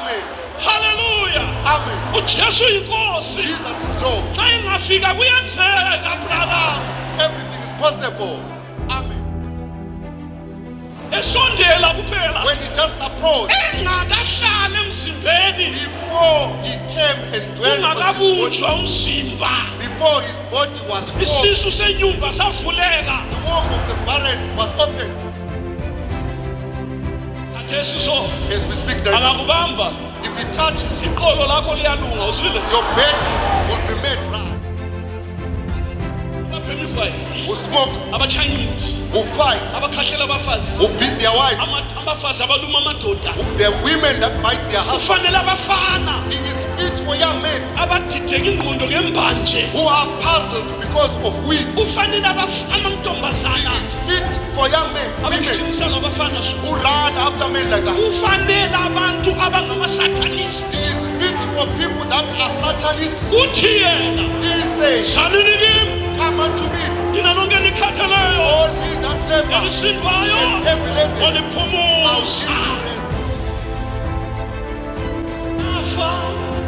Amen. Hallelujah. Amen. uJesu inkosi. Jesus is Lord. Xa ingafika kuyenzeka brother. Everything is possible. Amen. Esondela kuphela. When he just approached, engakahlali emzimbeni. before he came and dwelt on his Ungakabunjwa body, umzimba. before his body was formed, Isisu senyumba savuleka. the womb of the barren was opened. Khathesi so As we speak now, angakubamba if he touches you, iqolo lakho liyalunga uzwile. your back will be made right. Ababhemi kwaye. Who smoke, Abachayindi. who fight, Abakhahlela abafazi. who beat their wives, Abafazi abaluma amadoda. the women that bite their husbands. Kufanele abafana He is fit for young men abadideka ingqondo ngembanje. who are puzzled because of weed. Kufanele He amantombazana is fit for young men, women abagijimisana abafana. who run after men like that. Kufanele abantu abangamasatanist. He is fit for people that are satanists. Uthi yena He says, salini kimi come unto me, nina nonke nikhatheleyo all ye that labor elisindwayo and heavy laden, I'll give oniphumuza. you rest. Bafa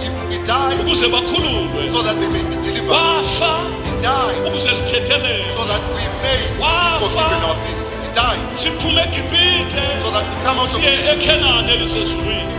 If he died, ukuze bakhululwe. so that they may be delivered. Bafa He died, ukuze sithethelele. so that we may be Wafa. forgiven our sins. He died, Siphume eGibhithe so that we come out of siye Egypt. eKhenani elisezulwini.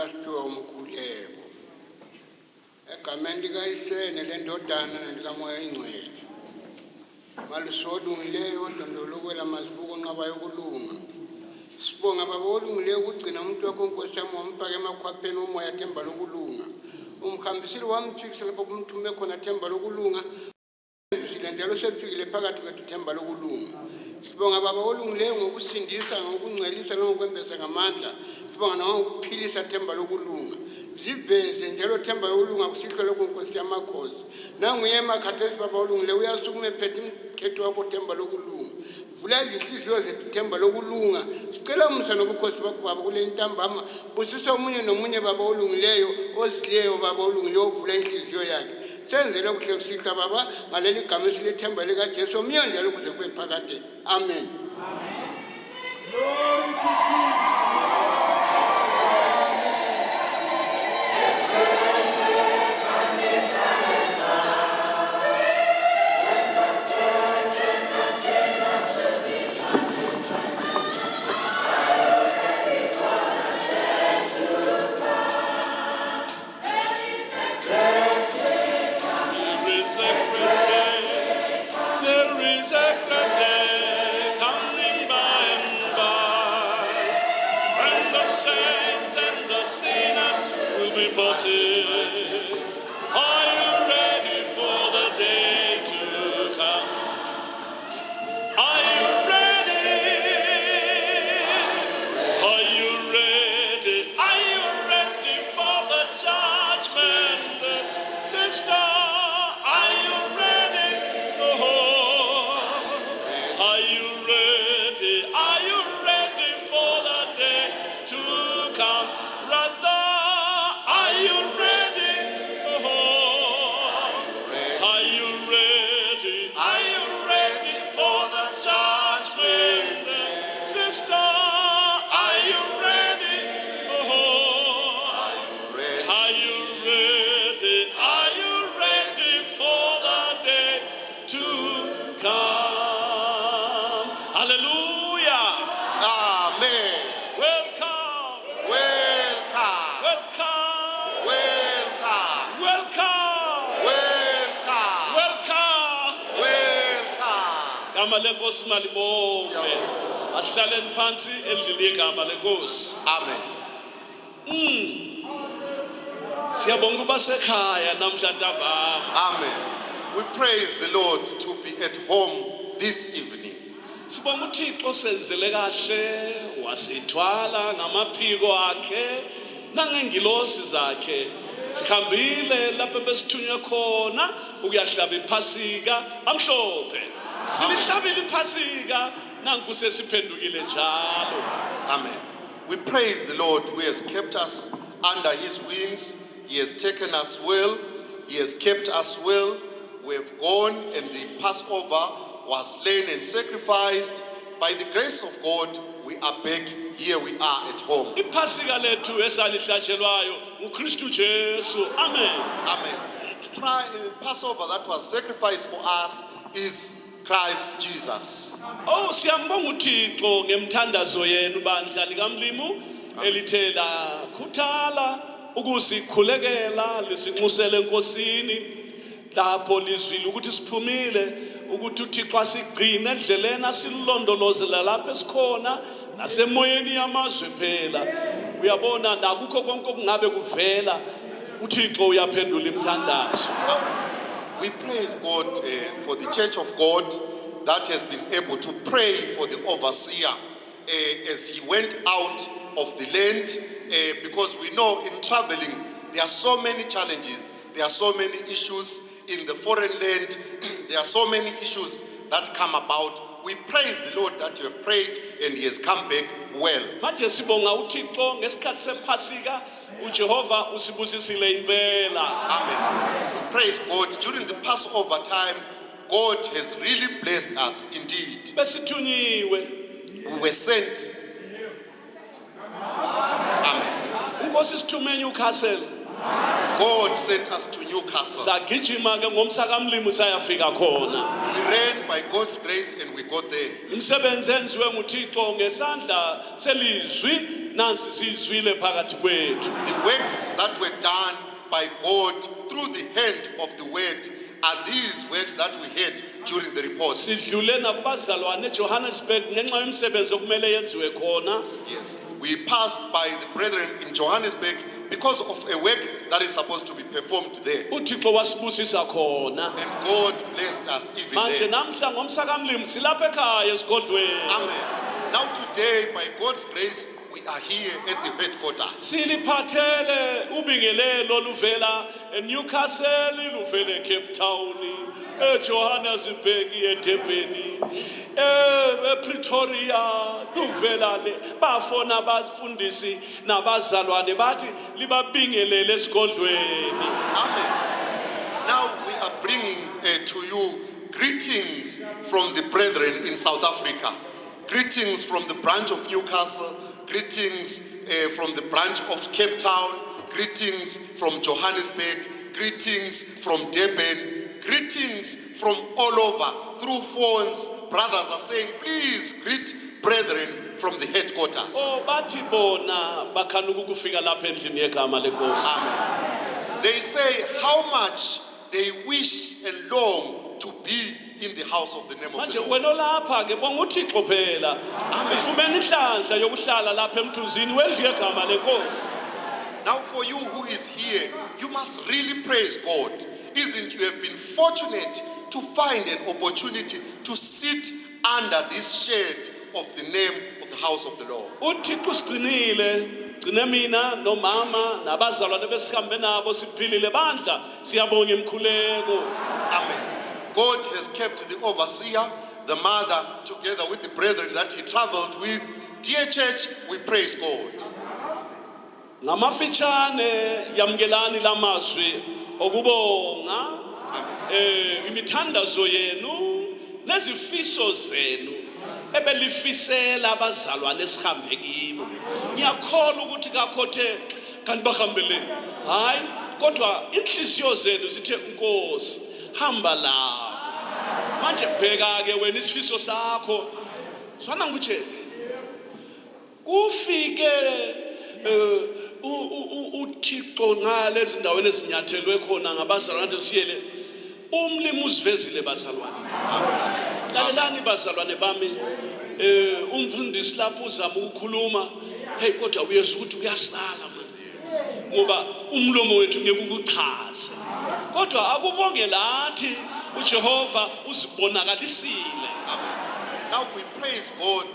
kaSiphiwe uMkhuleko egameni likaYisene lendodana nelikaMoya Ingcwele malisodungileyo odondolokwela mazibuko nqaba yokulunga sibonga baba olungileyo ukugcina umuntu wakho Nkosi yami wamphaka emakhwapheni omoya themba lokulunga umkhambisile wamphikisa lapho kumthume khona themba lokulunga njalo sefikile phakathi kwethu themba lokulunga sibonga baba olungileyo ngokusindisa ngokungcelisa nokwembesa ngamandla sibonga nangokuphilisa themba lokulunga ziveze njalo themba lokulunga kusihlo lokunkosi yamakhosi nanguye emakhathesi baba olungileyo uyasukuma ephethe umthetho wakho themba lokulunga vula izinhliziyo zethu themba lokulunga sicela umsa nobukhosi bakho baba kule ntambama busisa umunye nomunye baba olungileyo ozileyo baba olungileyo ovula inhliziyo yakhe senzele kuhle kusihla baba ngaleli gama esilethemba likaJesu miyo njalo kuze kube phakade amen lenkosi malibonge asihlaleni phansi endlini yegama lenkosi Amen. siyabonga kuba sekhaya namhla ntambama Amen. We praise the Lord to be at home this evening. sibonga uThixo senzele kahle wasithwala ngamaphiko akhe nangengilosi zakhe sikhambile lapho besithunywe khona ukuyahlaba iphasika amhlophe silihlabile iphasika nanku sesiphendukile njalo Amen. We praise the Lord who has kept us under his wings. He has taken us well. He has kept us well. We have gone and the Passover was slain and sacrificed. By the grace of God, we are back. Here we are at home. iphasika lethu esalihlatshelwayo nguKristu Jesu amen Amen. Passover that was sacrificed for us is Christ Jesus. oh siyambonga uThixo ngemthandazo yenu bandla likamlimu elithe lakhuthala ukusikhulekela lisinxusele enkosini lapho lizwile ukuthi siphumile ukuthi uThixo asigcine endleleni asilondolozela lapho esikhona nasemoyeni yamazwe phela uyabona nakukho konke okungabe kuvela uThixo uyaphendula imthandazo We praise God for the Church of God that has been able to pray for the overseer as he went out of the land because we know in traveling there are so many challenges, there are so many issues in the foreign land, there are so many issues that come about. We praise the Lord that you have prayed and he has come back well. manje sibonga uThixo ngesikhathi sephasika uJehova usibusisile impela Amen. We praise God. During the Passover time, God has really blessed us indeed. besithunyiwe We were sent. Amen. inkosi sithume eNewcastle God sent us to Newcastle. sagijima ke ngomsakamlimu sayafika khona We ran by God's grace and we got there. imsebenzi enziwe nguThixo ngesandla selizwi nansi sizwile phakathi kwethu. The works that were done by God through the hand of the word are these works that we heard during the report. Sidlule nakubazalwane eJohannesburg ngenxa yomsebenzi okumele yenziwe khona. Yes, we passed by the brethren in Johannesburg because of a work that is supposed to be performed there. uThixo wasibusisa khona. And God blessed us even Manje there. namhla ngomsakamlimi silapha ekhaya esigodlweni. Amen. Now today, by God's grace, we are here at the headquarters. Siliphathele ubingelelo luvela eNewcastle, luvela eCape Town, eJohannesburg, eDurban, ePretoria, luvela le bafona abafundisi nabazalwane bathi libabingelele esigodlweni. Amen. Now we are bringing to you greetings from the brethren in South Africa. Greetings from the branch of Newcastle. Greetings from the branch of Cape Town. Greetings from Johannesburg. Greetings from Durban. Greetings from all over. Through phones, brothers are saying, please greet brethren from the headquarters. Oh bathi bona bakhanuka ukufika lapha endlini yegama lenkosi. Amen. They say how much they wish and long to be in the house of the name of Manje the Lord. wena lapha ke bonga uThixo phela. Ufumene inhlanhla yokuhlala lapha emthunzini wendlu yegama lenkosi. Now for you who is here, you must really praise God. Isn't you have been fortunate to find an opportunity to sit under this shade of the name of the house of the Lord. uThixo sigcinile gcine mina nomama nabazalwane besihambe nabo siphilile bandla siyabonga emkhuleko. Amen. God has kept the overseer, the mother, together with the brethren that he traveled with. Dear church, we praise God. Ngamafitshane yamkelani lamazwi okubonga imithandazo yenu nezifiso zenu ebelifisela abazalwane esihambe kibo. Ngiyakholwa ukuthi kakhothe kanti bahambele hayi kodwa inhliziyo zenu zithe Nkosi hamba la. Manje bheka ke wena isifiso sakho swana ngikutshela kufike uThixo ngalezi ndaweni ezinyathelwe khona ngabazalwane siyele umlimi usivezile bazalwane. Lalelani bazalwane bami umfundisi lapho uzama ukukhuluma hey kodwa uyezwa ukuthi uyasala manje ngoba umlomo wethu ngeke ukuchaze kodwa akubonge lathi uJehova uzibonakalisile. Now we praise God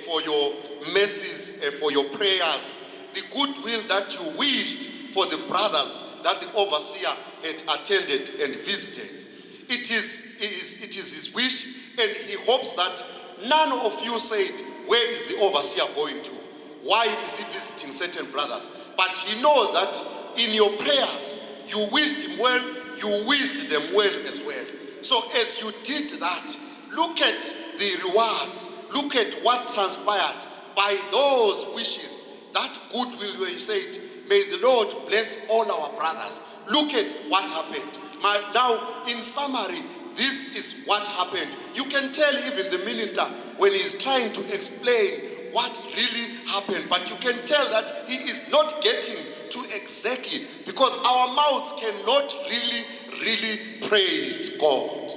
for your mercies, for your prayers, the goodwill that you wished for the brothers that the overseer had attended and visited. It is his wish, and he hopes that none of you said, where is the overseer going to? Why is he visiting certain brothers? But he knows that in your prayers, you wished him well, you wished them well as well. So as you did that, look at the rewards, look at what transpired by those wishes, that goodwill where you said, may the Lord bless all our brothers. Look at what happened. Now, in summary, this is what happened. You can tell even the minister when he's trying to explain what really happened, but you can tell that he is not getting to exactly, because our mouths cannot really praise God.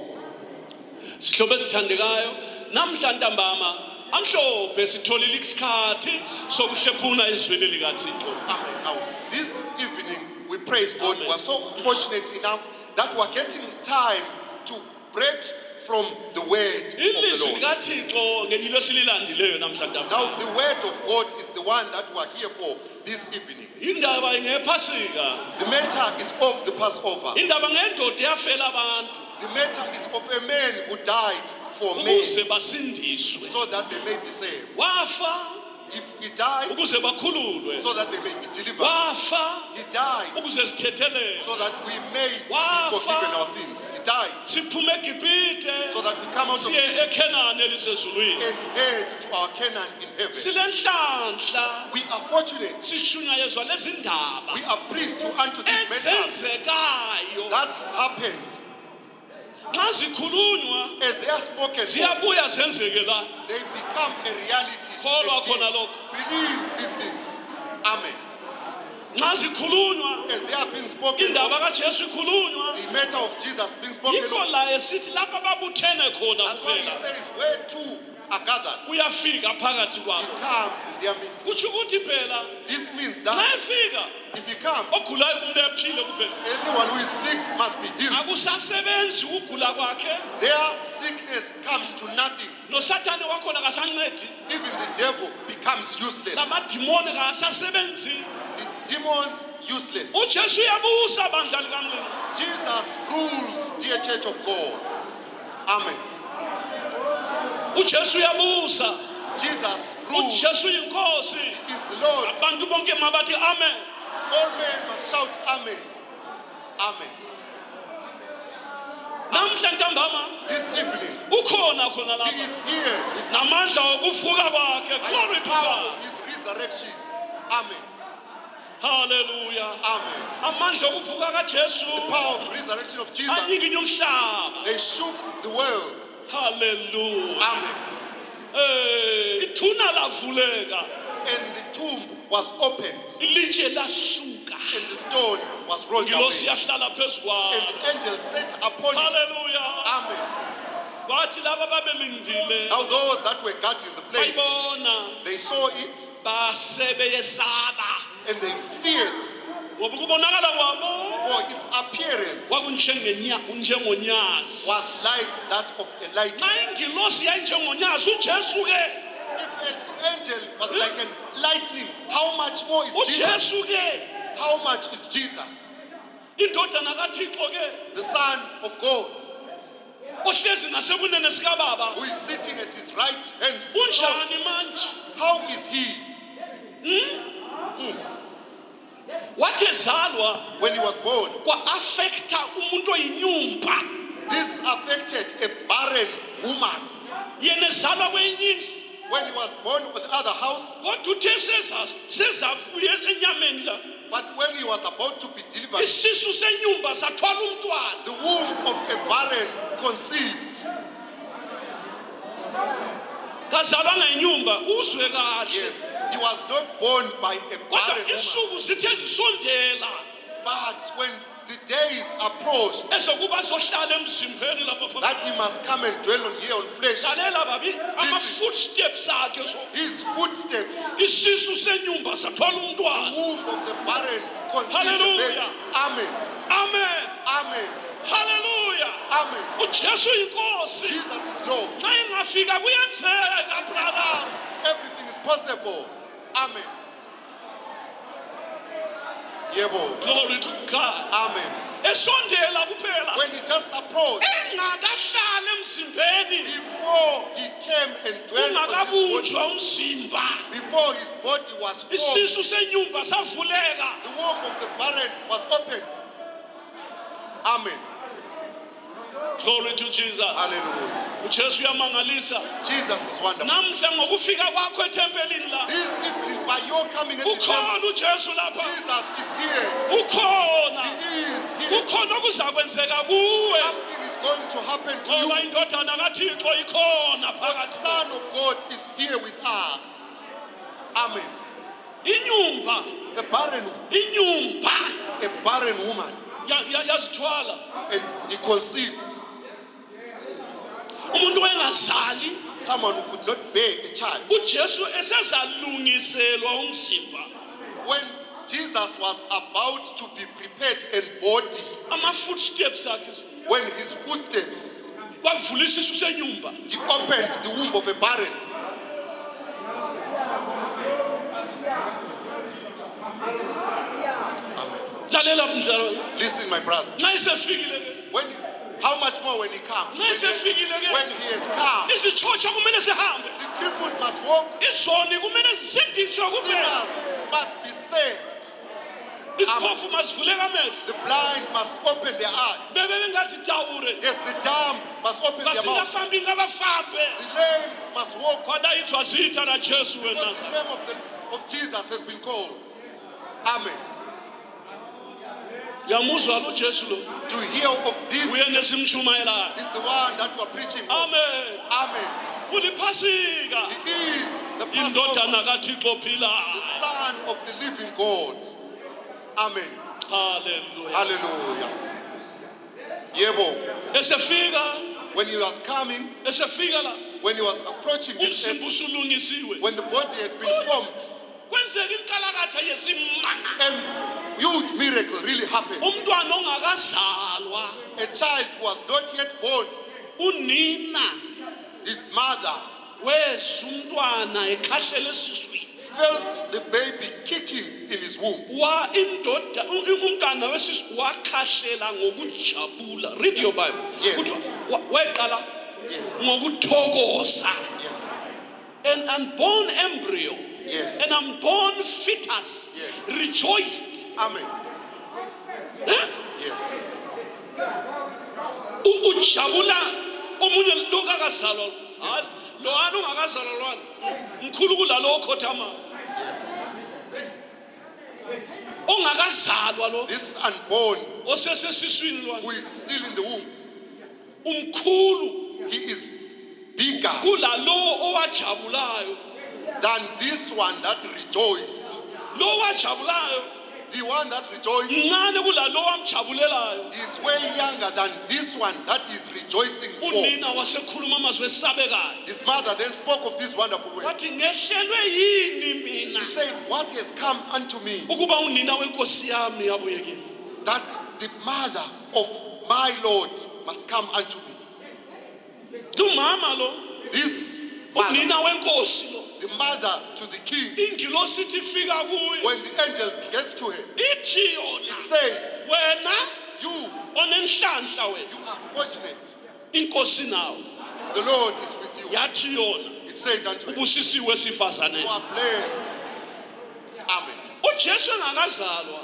Sihlobo esithandekayo namhla ntambama amhlophe sitholile isikhathi sokuhlephuna izwini likaThixo. Amen. Now, this evening we praise God. Amen. We are so fortunate enough that we are getting time to break from the word of Ilizwi the Lord. likaThixo ngeyilo sililandileyo namhla ntambama. Now, the word of God is the one that we are here for this evening. Indaba ngephasika. The matter is of the Passover. Indaba ngendoda yafela abantu The matter is of a man who died for men ukuze basindiswe. so that they may be saved. Wafa If he died, ukuze bakhululwe. so that they may be delivered. Wafa He died ukuze sithethelele. so that we may be Wafa. forgiven our sins. He died Siphume eGibhite. so that we come out of Siye Egypt eKhenani elisezulwini. and head to our Canaan in heaven. Silenhlanhla We are fortunate. sishunyayezwa lezi ndaba We are pleased to unto these matters ezenzekayo that happened Xa zikhulunywa as they are spoken, ziyabuya zenzeke la. they become a reality. Kholwa again. khona lokho. Believe these things. Amen. Xa zikhulunywa As they are being spoken, indaba kaJesu ikhulunywa. the matter of Jesus being spoken, Yikho la esithi lapha babuthene khona that's why he kuphela. says, where two are gathered, Uyafika phakathi he kwabo. comes in their midst. Kutsho ukuthi phela This means xa that efika if he comes, ogulayo kumele ephile kuphela. anyone who is sick must be healed. Akusasebenzi ukugula kwakhe. Their sickness comes to nothing. Nosathane wakhona kasancedi. Even the devil becomes useless. Namadimoni kasasebenzi. The demons useless. uJesu uyabusa bandla likamlimi. Jesus rules, dear church of God. Amen. uJesu uyabusa. Jesus rules. uJesu yinkosi. He is the Lord. Abantu bonke mabathi amen. All men must shout amen. Amen. Namhla ntambama This evening, ukhona khona he lapha. is here with Namandla okuvuka kwakhe. by Glory the to power God. of his resurrection. Amen. Hallelujah. Amen. Amandla okuvuka kaJesu The power of the resurrection of Jesus, anyikinye umhlaba. they shook the world. Hallelujah. Amen. Ithuna lavuleka. And the tomb was opened, Ilitshe lasuka. and the stone was rolled Ingilosi away. yahlala phezu And kwayo. the angel sat upon it. Hallelujah. Amen. Bathi laba babelindile Now those that were guarding the place, bayibona they saw it basebeyesaba and they feared ngoba kubonakala kwabo for its appearance kwakunjengonyazi. was like that of a light. Xa ingilosi yayinjengonyazi uJesu ke If an angel was like a lightning, how much more is Jesus? uJesu ke How much is Jesus? indodana kaThixo ke The Son of God, ohlezi ngasekunene sikababa who is sitting at his right hand. unjani manje? How is he? Wathi ezalwa When he was born, kwa-affecta umuntu oyinyumba this affected a barren woman. yena ezalwa kwenye indlu. When he was born on the other house, Kodwa uthe sezavuye enyameni la but when he was about to be delivered, isisu senyumba sathwala umntwana. the womb of a barren conceived. Kazalwa ngenyumba uzwe kahle. Yes, he was not born by a Kodwa barren woman. insuku zithe zisondela But when the days approached ezokuba zohlala emzimbeni lapha phakathi. that he must come and dwell on here on flesh, Lalela babi ama-footsteps akhe so his footsteps, isisu senyumba sathwala umntwana. womb of the barren conceived a baby. Hallelujah. Amen. Amen. Amen. Hallelujah. Amen. uJesu inkosi. Jesus is Lord. Xa ingafika kuyenzeka When he brother. comes, everything is possible. Amen. Yebo. Glory to God. Amen. Esondela kuphela. When he just approached, Engakahlali emzimbeni. before he came and dwelt on his body, Ungakabunjwa umzimba. before his body was formed, Isisu senyumba savuleka. the womb of the barren was opened. Amen. Glory to Jesus. Hallelujah. uJesu uyamangalisa. Jesus is wonderful. Namhla ngokufika kwakho ethempelini la. This evening, by your coming at the temple, Ukhona uJesu lapha. Jesus is here. Ukhona. He is here. Kukhona okuzakwenzeka kuwe. Something is going to happen to you. Ngoba indodana kaThixo ikhona For the phakathi. Son of God is here with us. Amen. Inyumba. A barren woman, yazithwala. and he conceived Umuntu engazali someone who could not bear a child. uJesu esezalungiselwa umzimba. When Jesus was about to be prepared and body, Ama-footsteps akhe when his footsteps, kwavula isisu senyumba. he opened the womb of a barren. Amen. Lalela mdlalo. Listen, my brother. Xa esefikile ke. How much more when he comes? Xa esefikile ke. When he has come, Izitshotsha kumele sihambe. the crippled must walk. Izoni kumele zisindiswe kuphela. Sinners must be saved. Iziphofu masivuleke amehlo. The blind must open their eyes. Bebengathi Tawure. Yes, the dumb must open their mouth. Kasingahambi ngabafambe. The lame must walk. Kwadayithwa zitha na Jesu Because wena. the name of Jesus has been called. Amen. Uyamuzwa lo Jesu lo. To hear of this Uyena simshumayelayo. is the one that we are preaching of. Amen. Amen. Uliphasika. He is the Passover, Indodana kaThixo the ophilayo. Son of the living God. Amen. Hallelujah. Hallelujah. Yebo, Esefika, when he was coming, esefika la. when he was approaching this earth, Umzimba usulungisiwe. when the body had been formed, Kwenzeka inkalakatha yesimanga. a huge miracle really happened. Umntwana ongakazalwa. A child who was not yet born, Unina his mother wezwa umntwana ekhahlela esiswini. felt the baby kicking in his womb. Wa indoda umntwana wesisu wakhahlela ngokujabula. Read your Bible. Yes. Kuthiwa weqala Yes. ngokuthokoza. Yes. An unborn embryo, Yes. an unborn fetus Yes. rejoiced. Amen. Eh? Yes. Ujabula omunye lo kakazalwa. Hayi lo anu ungakazalwa lwana. Mkhulu kulalo okhothama. Ongakazalwa lo This unborn osesesiswini who lwana. is still in the womb, Umkhulu he is bigger kulalo owajabulayo. than this one that rejoiced. Lo wajabulayo The one that rejoiced incane kulalo wamjabulelayo. is way younger than this one that is rejoicing for. Unina wasekhuluma amazwi esabekayo. His mother then spoke of this wonderful word. Wathi ngehlelwe yini mina He said, what has come unto me, ukuba unina wenkosi yami yabuye kimi. that the mother of my Lord must come unto me. Umama lo This mother, unina wenkosi lo the mother to the king, ingilosi ithi fika kuye when the angel gets to her, ithi yona it says, wena you onenhlanhla wena are fortunate. inkosi nawe The Lord is with you. yathi yona It said unto her, ubusisiwe sifazane. you are blessed. Amen. uJesu engakazalwa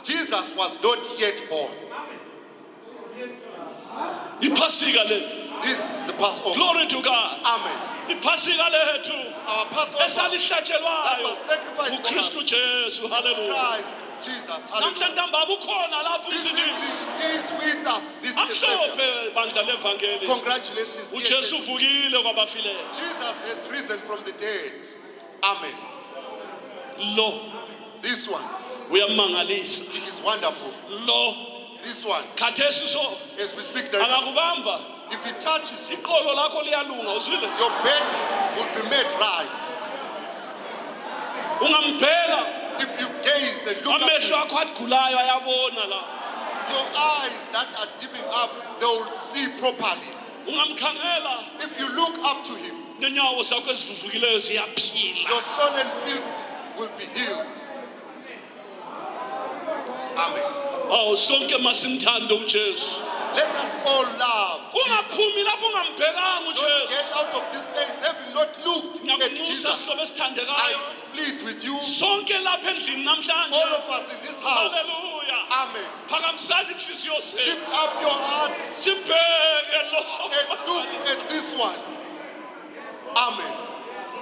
Jesus was not yet born. iphasika le. This is the Passover. Glory to God. Amen. iphasika lethu Our Passover that esalihlatshelwayo was sacrificed for uKristu us. Jesu. Hallelujah. Christ Jesus. Hallelujah. Namhlanje baba ukhona lapho This umsindisi. evening, he is with us. This is the Savior. Amhlophe bandla levangeli. Congratulations. dear uJesu church. uvukile kwabafileyo. Jesus has risen from the dead. Amen. Lo This one, uyamangalisa. he is wonderful. Lo This one, khathesi so as we speak right now, akakubamba if he touches you, iqolo lakho liyalunga uzwile. your back will be made right. Ungambheka If you gaze and look at amehlo him, akho agulayo ayabona la. your eyes that are dimming up, they will see properly. Ungamkhangela If you look up to him, nenyawo zakho ezivuvukileyo ziyaphila. your swollen feet will be healed. Amen. Awu sonke masimthande uJesu. Let us all love Jesus. Ungaphumi lapho ungambhekanga Don't uJesu. get out of this place having not looked at Ngiyakunxusa Jesus. sihlobo I esithandekayo. plead with you, Sonke lapha endlini namhlanje. all of us in this house. Hallelujah. Amen. Phakamisani inhliziyo zenu. Lift up your hearts Sibheke lo. and look at this one. Amen.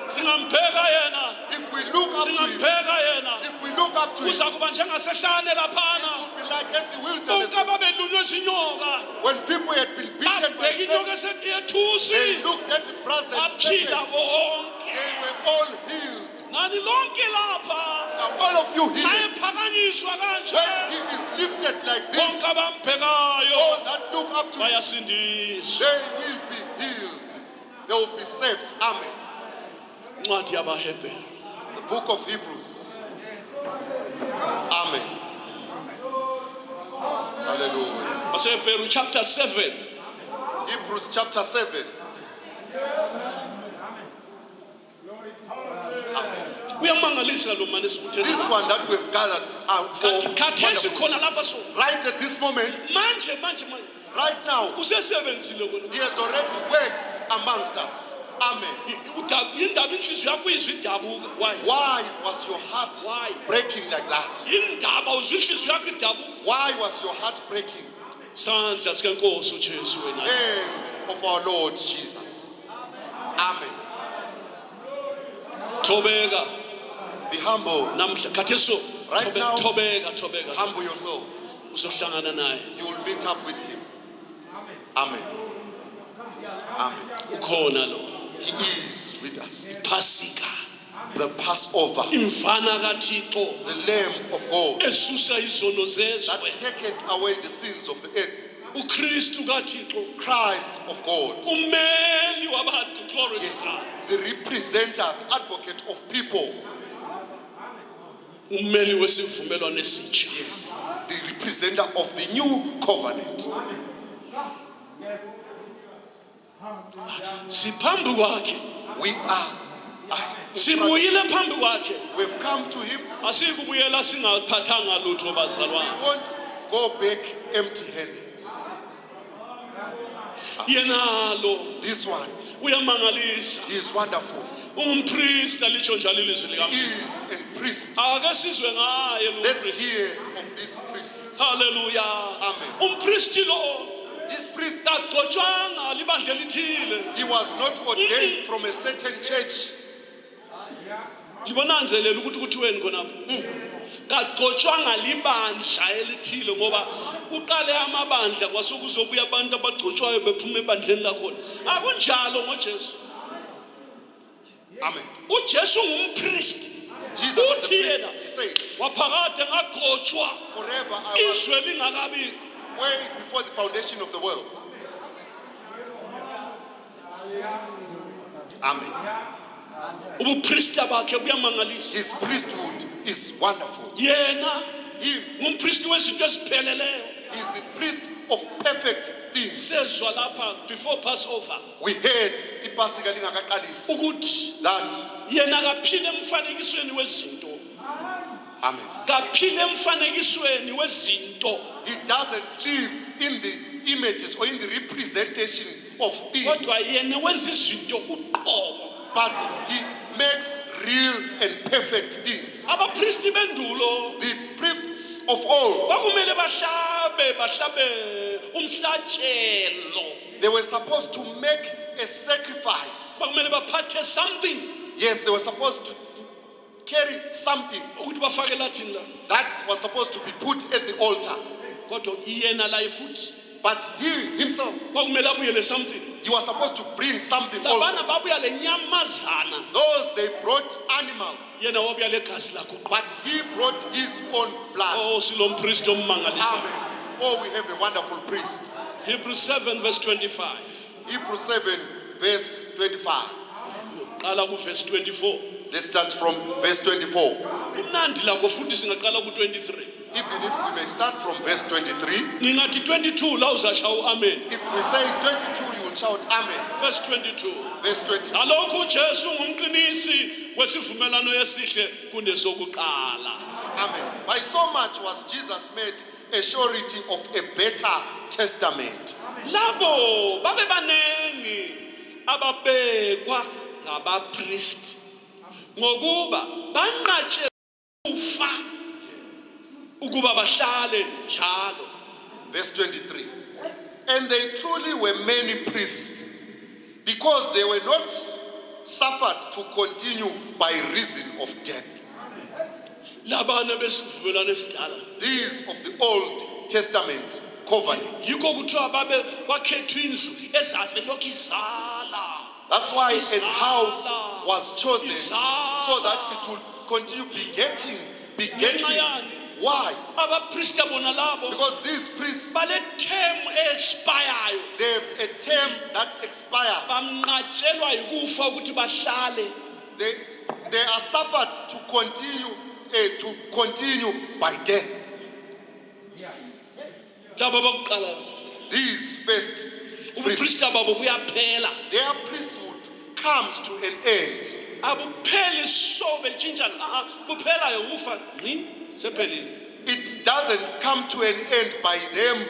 Singambheka yena. If we look up to him, Singambheka yena. if we look up to him, Uza kuba njengasehlane it laphana. will be like at the wilderness Bonke ababelunywe zinyoka. when people had been beaten by Babheka inyoka snakes. esethi yethusi. They looked at the brass and Baphila serpents. bonke. They were all healed. Nani lonke lapha. Now all of you here, Ayephakanyiswa kanje. when he is lifted like Bonke this, abambhekayo all that look up to him, bayasindiswa. they will be healed. They will be saved. Amen. Incwadi yabaHebheru. The book of Hebrews. Amen. Hallelujah. baseHebheru chapter 7. Hebrews chapter 7. Uyamangalisa lo manje This sikutheni. one that we've gathered for Khathesi khona lapha so. right at this moment, Manje right now, usesebenzile he has already worked amongst us. Amen. Indaba inhliziyo yakho izwe idabuka. Why? Why was your heart Why? breaking like that? Indaba uzwe inhliziyo yakho idabuka. Why was your heart breaking? Sandla sikaNkosi uJesu wena. Hand of our Lord Jesus. Amen. Thobeka Be humble. namhla khathesi Right now- thobeka. Humble yourself. uzohlangana naye. You will meet up with him. Amen. Amen. Ukhona lo. He is with us. Pasika. The Passover, Imfana kaThixo the Lamb of God esusa izono that zezwe. taketh away the sins of the earth. uKristu kaThixo. Christ of God. Umeli wabantu, glory to Yes, God. the representative, the advocate of people. Umeli wesivumelwano esitsha. Yes, the representative of the new covenant. Siphambi kwakhe. We are. Sibuyile phambi kwakhe. We've come to him. Asikubuyela singaphathanga lutho We bazalwane. won't go back empty-handed. Yena lo This one, uyamangalisa. he is wonderful. Ungumpriest alitsho njalo ilizwi He likaMthimba. is a priest. Ake sizwe ngaye lo Let's priest. hear of this priest. Hallelujah. Amen. Umpristi lo This priest, kagcotshwanga libandla elithile. he was not ordained from a certain church. Libonanzelela ukuthi kuthiweni khonapho. Kagcotshwanga libandla elithile ngoba uqale amabandla kwasekuzobuya abantu abagcotshwayo bephuma ebandleni lakhona. Akunjalo ngoJesu. Amen. uJesu ngumpriest. Jesus is a Uthi priest. yena He said, waphakade ngagcotshwa forever I was izwe lingakabikho. way before the foundation of the world. Amen. Ubupriest bakhe buyamangalisa. His priesthood is wonderful. Yena He ngumpriest wezinto ezipheleleyo. is the priest of perfect things. Sezwa lapha before Passover We heard ipasika lingakaqalisi ukuthi that. yena kaphile emfanekisweni wezinto. Amen. Kaphile emfanekisweni wezinto. He doesn't live in the images or in the representation of things, Kodwa yena wenza izinto uqobo. but he makes real and perfect things. Abapriest bendulo The priests of old, bakumele bahlabe umhlatshelo. they were supposed to make a sacrifice. Bakumele baphathe something Yes, they were supposed to carry something ukuthi bafake lathini la. that was supposed to be put at the altar. Kodwa yena la futhi But he himself, bakumele abuyele something. he was supposed to bring something also. Labana babuya lenyamazana. Those, they brought animals, Yena wabuya legazi lakho. but he brought his own blood. Oh silompriest ommangalisa. Amen. Oh, we have a wonderful priest. Hebrews 7 verse 25. Hebrews 7, verse 25. Qala ku verse 24. Let's start from verse 24. Imnandi lakho futhi singaqala ku 23. Even if we may start from verse 23, Ngingathi 22 la uzasha uamen. if we say 22, you will shout Amen. Verse 22. Verse 22. Alokho uJesu ngumqinisi wesivumelano esihle kunesokuqala. Amen. By so much was Jesus made a surety of a better testament. Labo babe banengi ababekwa ngabapriest ngokuba banqatshe ufa ukuba bahlale njalo. Verse 23. And they truly were many priests, because they were not suffered to continue by reason of death. Labana besivumelano esidala. These of the Old Testament covenant. Yikho kuthiwa babe kwakhethwa indlu ezazi belokhu izala. That's why a house was chosen so that it would continue begetting. Why? Abapriest bona labo Because these priests, bale term expire. they have a term that expires. Bamnqatshelwa yikufa ukuthi bahlale. They are suffered to continue by death. Laba bokuqala These first priests, ubupriest babo buyaphela. their priesthood comes to an end. Abupheli so betshintsha buphela ukufa ngci sephelile. It doesn't come to an end by them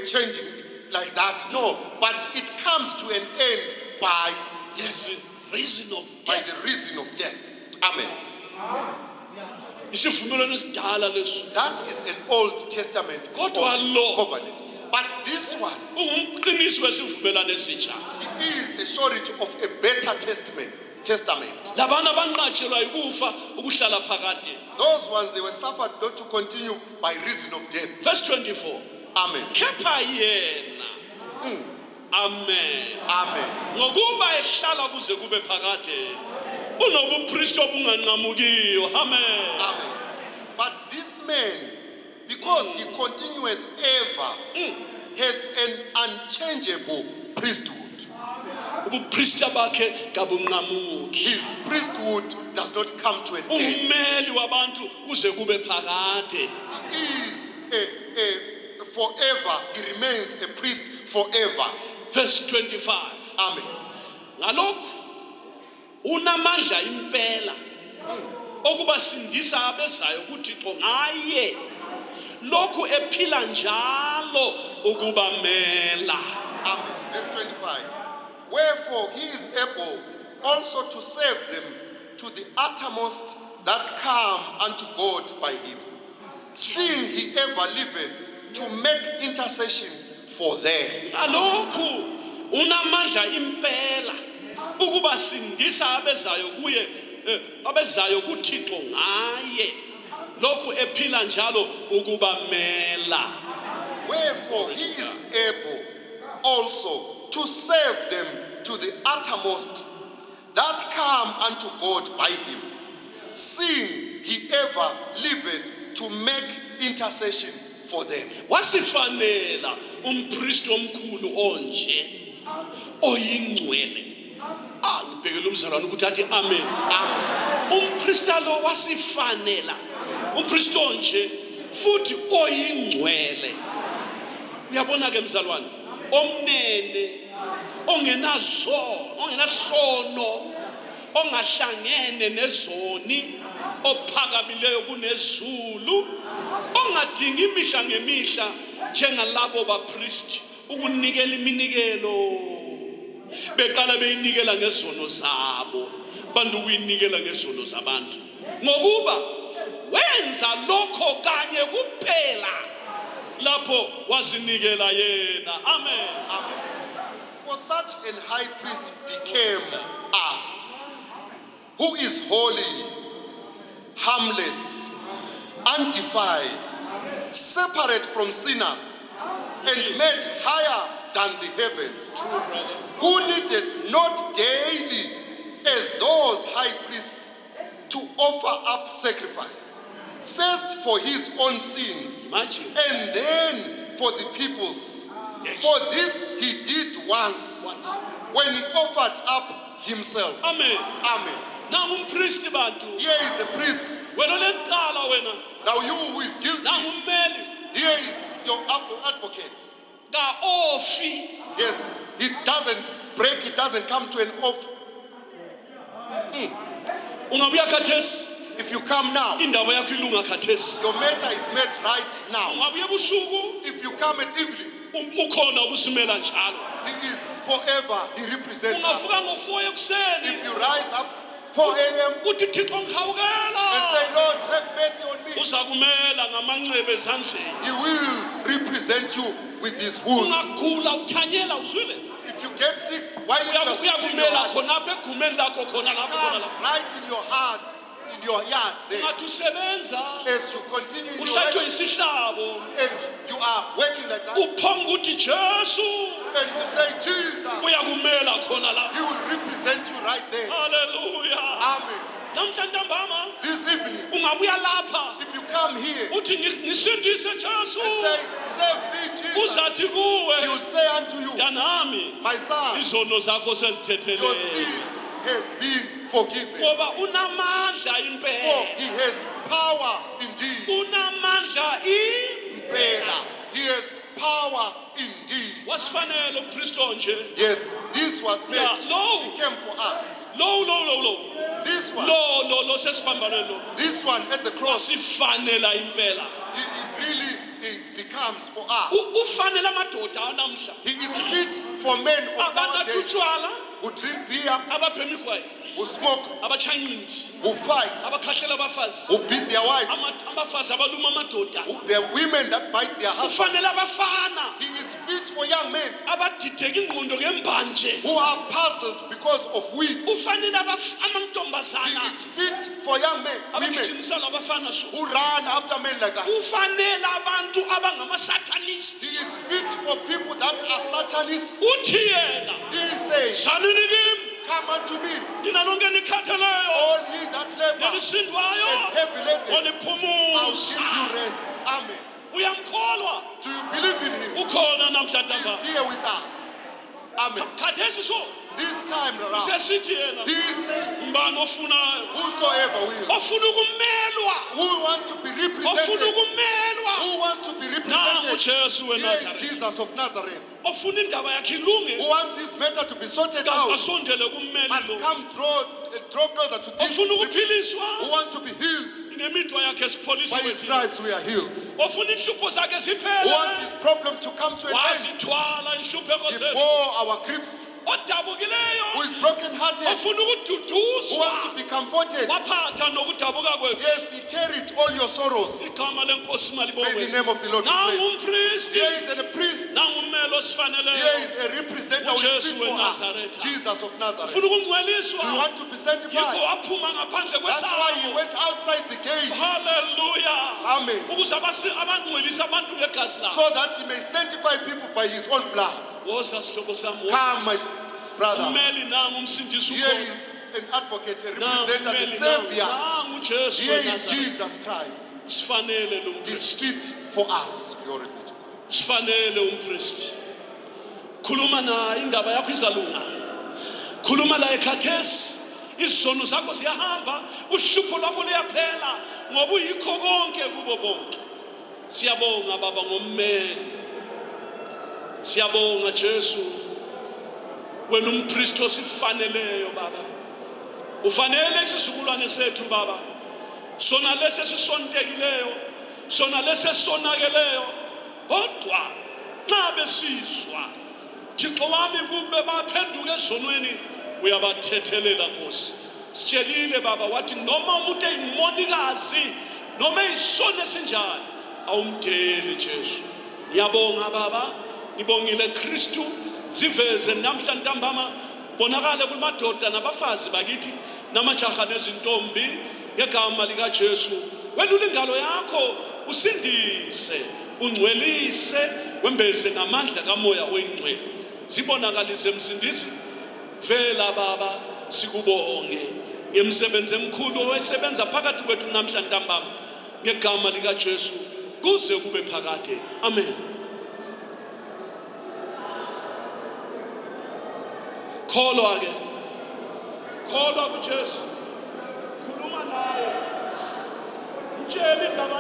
changing like that. No, but it comes to an end by death, Reason of by death. the reason of death. Amen. Isivumelwano esidala leso. That is an Old Testament Kodwa lo covenant. But this one, ungumqinisi wesivumelwano esitsha. he is the surety of a better testament. Testament. labana banqatshelwa yikufa ukuhlala phakade. Those ones, they were suffered not to continue by reason of death. Verse 24. Amen. Kepha yena. Amen. Amen. Ngokuba ehlala kuze kube phakade. Unobupristi obunganqamukiyo. Amen. Amen. But this man, because he continueth ever, had an unchangeable priesthood. Ubupristi bakhe kabunqamuki. His priesthood does not come to an end. Ummeli wabantu kuze kube phakade. He is a forever. He remains a priest forever. Verse 25. Amen. Ngalokho unamandla impela okuba sindisa abezayo kuThixo ngaye lokhu ephila njalo ukubamela. Amen. Verse 25. Wherefore he is able also to save them to the uttermost that come unto God by him, seeing he ever liveth to make intercession for them. Ngalokhu unamandla impela ukuba sindisa abezayo kuye abezayo kuThixo ngaye lokhu ephila njalo ukubamela. Wherefore he is able also to save them to the uttermost that come unto God by him, seeing he ever liveth to make intercession for them. Wasifanela umpristi omkhulu onje oyingcwele. Ngibhekela umzalwane ukuthi athi amen. Umpristi lo wasifanela umpristi onje futhi oyingcwele. Uyabona ke mzalwane, omnene ongenasono ongahlangene nezoni ophakamileyo kunezulu ongadingi imihla ngemihla njengalabo bapristi ukunikela iminikelo beqala beyinikela ngezono zabo bantu kuyinikela ngezono zabantu ngokuba wenza lokho kanye kuphela lapho wazinikela yena. Amen. Amen. For such an high priest became us, who is holy, harmless, undefiled, separate from sinners, and made higher than the heavens, who needed not daily as those high priests to offer up sacrifice, first for his own sins, Imagine. and then for the people's. Yes. For this he did once, when he offered up himself. Amen. Amen. Nangu umpristi bantu. Here is a priest. Wena leqala wena. Now you who is guilty, Nangu ummeli here is your advocate. kaOfi. Yes, he doesn't break, it doesn't come to an off. Ungabuya khathesi If you come now, indaba yakho ilunga khathesi. your matter is made right now. Ungabuya ebusuku If you come at evening, ukhona ukusimela njalo. he is forever, he represents us. Ungavuka ngo4 ekuseni If you rise up 4 a.m. uthi Thixo and ngikhawukela. say, Lord, have mercy on me, Uzakumela ngamancebe ezandleni. he will represent you with his wounds. Ungagula uthanyela uzwile. If you get sick, while it's your sick in your Uyakumela heart, khonapha egumeni lakho khona lapho khona comes lapho. right in your heart, in your yard there. Ungathi usebenza As you continue in your uhlatshwe work, isihlabo and you are working like that, uphonga uthi Jesu and you say, Jesus, uyakumela khona lapho. he will represent you right there. Hallelujah. Amen. Namhla ntambama This evening, ungabuya lapha if you come here uthi ngisindise Jesu and say, save me, Jesus, uzathi he kuwe will say unto you, mntanami my son, izono zakho your sezithethelele sins have been forgiven. ngoba unamandla For impela he has power indeed. unamandla Impela. He has power indeed. wasifanele umpristi onje Yes, this was made. Yeah, no. He came for us. lo This one, sesibambane lo this one at the cross, sifanela impela he really he becomes for us. ufanele amadoda anamhla He is fit for men of abantu nowadays atutshwala who drink beer, ababhema igwayi who smoke, abachayindi who fight, abakhahlela abafazi who beat their wives, abafazi abaluma amadoda the women that bite their husbands. kufanele abafana He is fit for young men abadideka ingqondo ngembanje who are puzzled because of weed. ufanele He amantombazana is fit for young men, women abagijimisana abafana so who run after men like that. ufanele abantu abangamasatanist He is fit for people that are Satanists. uthi yena He says, salini kimi come unto me, nina lonke nikhatheleyo all ye that labor nelisindwayo and heavy laden, I'll give oniphumuza you rest. Amen. uyamkholwa Do you believe in him? ukhona He namhlanje is here with us. Amen. khathesi so This time around, usesithi yena he is saying, mbani ofunayo whosoever will, ofuna ukumelwa who wants to be ofuna represented, ukumelwa who wants to be nangu represented, Jesu here is weNazaretha Jesus of Nazareth, ofuna indaba yakhe ilunge who wants his matter to be sorted out, asondele kummeli must lo come draw closer to this, ofuna who ukuphiliswa wants to be healed. ngemithwa yakhe By his sipholisiwe stripes we are healed. ofuna inhlupho zakhe Who ziphele wants his problems to come to an end. wazithwala inhlupheko He zethu bore our griefs. odabukileyo Who is brokenhearted. ofuna Who ukududuzwa wants to be comforted. waphatha nokudabuka kwethu Yes, he carried all your sorrows. igama lenkosi May the malibongwe name of the Lord be nangu praised. umpristi Here is a priest. nangu ummeli Here osifaneleyo is a representative who is uJesu fit for us. weNazaretha. Jesus of Nazareth. ufuna Do you ukungcweliswa want to be yikho sanctified? waphuma ngaphandle That's why he kwesango went outside the gate. haleluya Amen. ukuze abangcwelise abantu ngegazi lakhe So that he may sanctify people by his own blood. woza sihlobo sami Come, my brother. ummeli nangu umsindisi Here ukhona is an advocate, a nangu representative, ummeli the Savior. nangu uJesu Here is weNazaretha Jesus Christ. sifanele lo He's mpristi fit for us. Glory be to God. sifanele umpristi khuluma naye indaba yakho izalunga khuluma la ekhathesi izizono zakho ziyahamba uhlupho lwakho luyaphela ngoba uyikho konke kubo bonke siyabonga baba ngommeli siyabonga Jesu wena umpristi osifaneleyo baba ufanele isizukulwane sethu baba sona lesi sisontekileyo sona lesi sonakeleyo kodwa nxa besizwa Thixo wami kube baphenduka ezonweni uyabathethelela Nkosi sitshelile baba wathi noma umuntu eyimonikazi noma eyisona esinjani awumdeli Jesu ngiyabonga baba ngibongile Kristu ziveze namhla ntambama bonakale kumadoda nabafazi bakithi namajaha nezintombi ngegama lika Jesu welula ingalo yakho usindise ungcwelise wembese ngamandla kamoya oyingcwele zibonakalise msindisi vela baba sikubonge ngemsebenzi emkhulu owesebenza phakathi kwethu namhla ntambama ngegama lika Jesu kuze kube phakade amen kholwa ke kholwa kuJesu khuluma naye mtshele indaba